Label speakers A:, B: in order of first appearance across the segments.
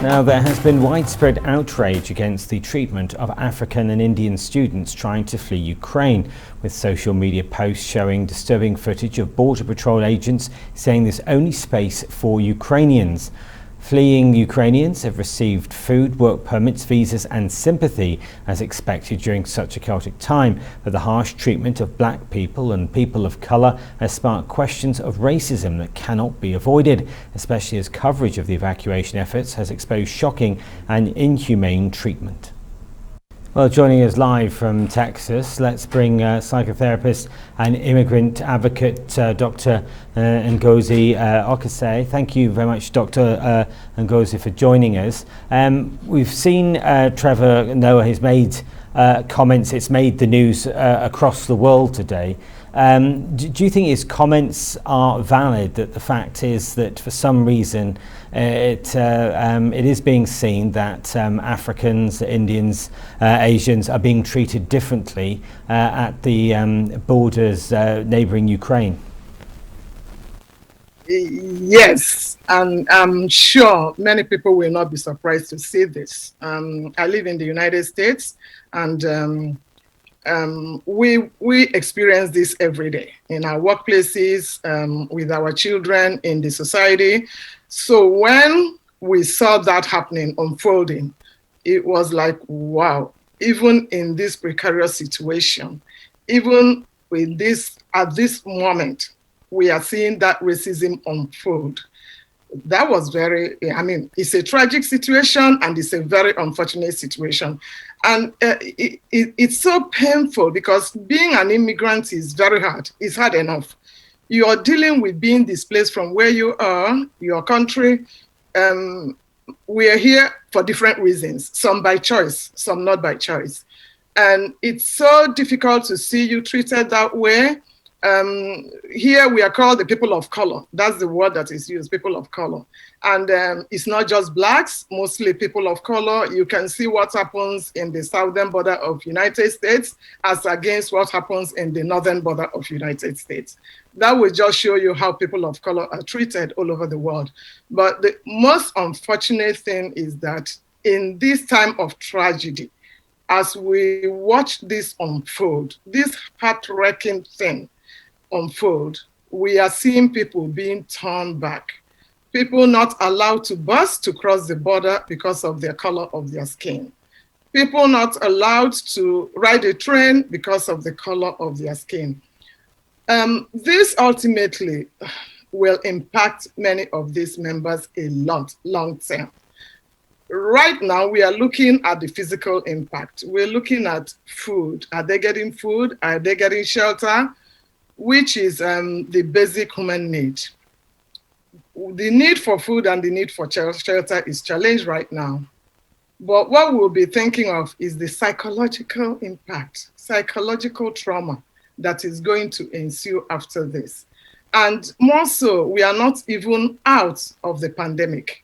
A: Now, there has been widespread outrage against the treatment of African and Indian students trying to flee Ukraine, with social media posts showing disturbing footage of Border Patrol agents saying there's only space for Ukrainians. Fleeing Ukrainians have received food, work permits, visas and sympathy as expected during such a chaotic time, but the harsh treatment of black people and people of colour has sparked questions of racism that cannot be avoided, especially as coverage of the evacuation efforts has exposed shocking and inhumane treatment. Well, joining us live from Texas, let's bring psychotherapist and immigrant advocate Dr. Ngozi Okose. Thank you very much, Dr. Ngozi, for joining us. We've seen Trevor Noah has made comments. It's made the news across the world today. Do you think his comments are valid, that the fact is that for some reason it is being seen that Africans, Indians, Asians are being treated differently at the borders neighbouring Ukraine?
B: Yes, and I'm sure many people will not be surprised to see this. I live in the United States, and we experience this every day in our workplaces, with our children, in the society. So when we saw that happening, unfolding, it was like, wow, even in this precarious situation, even with this, at this moment, we are seeing that racism unfold. That was it's a tragic situation and it's a very unfortunate situation. And it's so painful because being an immigrant is very hard. It's hard enough. You are dealing with being displaced from where you are, your country. We are here for different reasons, some by choice, some not by choice. And it's so difficult to see you treated that way. Here we are called the people of color. That's the word that is used, people of color. And it's not just blacks, mostly people of color. You can see what happens in the southern border of United States as against what happens in the northern border of United States. That will just show you how people of color are treated all over the world. But the most unfortunate thing is that in this time of tragedy, as we watch this unfold, this heart-wrenching thing unfold, we are seeing people being turned back. People not allowed to bus to cross the border because of the color of their skin. People not allowed to ride a train because of the color of their skin. This ultimately will impact many of these members a lot, long term. Right now, we are looking at the physical impact. We're looking at food. Are they getting food? Are they getting shelter? Which is the basic human need. The need for food and the need for shelter is challenged right now. But what we'll be thinking of is the psychological impact, psychological trauma that is going to ensue after this. And more so, we are not even out of the pandemic.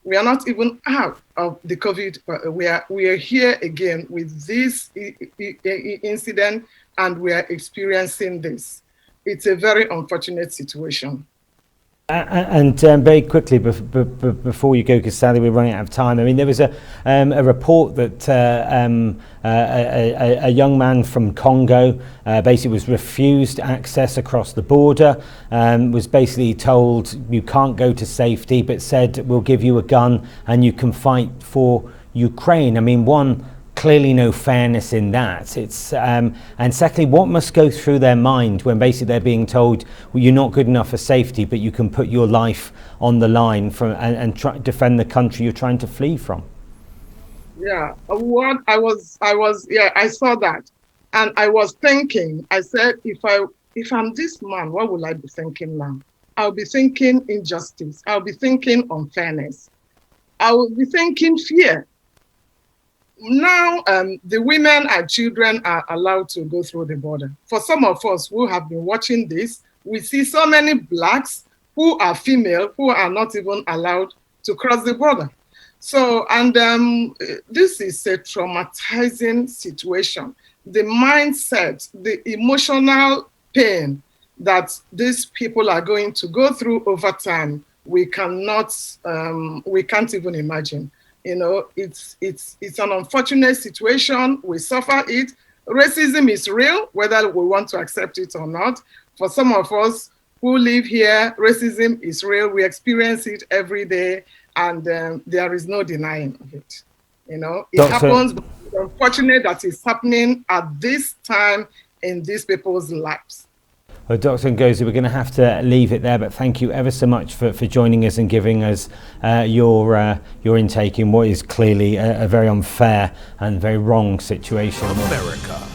B: We are not even out of the COVID, but we are here again with this incident, and we are experiencing this. It's a very unfortunate situation.
A: And very quickly, before you go, because sadly we're running out of time. I mean, there was a report that a young man from Congo basically was refused access across the border, was basically told you can't go to safety, but said we'll give you a gun and you can fight for Ukraine. I mean, clearly no fairness in that. It's and secondly, what must go through their mind when basically they're being told, well, you're not good enough for safety, but you can put your life on the line and try to defend the country you're trying to flee from?
B: Yeah, what I saw that, and I was thinking. I said, if I'm this man, what will I be thinking now? I'll be thinking injustice. I'll be thinking unfairness. I will be thinking fear. Now, the women and children are allowed to go through the border. For some of us who have been watching this, we see so many blacks who are female who are not even allowed to cross the border. So, and this is a traumatizing situation. The mindset, the emotional pain that these people are going to go through over time we cannot, we can't even imagine. You know, it's an unfortunate situation. We suffer it. Racism is real, whether we want to accept it or not. For some of us who live here, racism is real. We experience it every day, and there is no denying of it. You know, it happens, but it's unfortunate that it's happening at this time in these people's lives.
A: Well, Dr. Ngozi, we're going to have to leave it there, but thank you ever so much for joining us and giving us your intake in what is clearly a very unfair and very wrong situation.
C: America.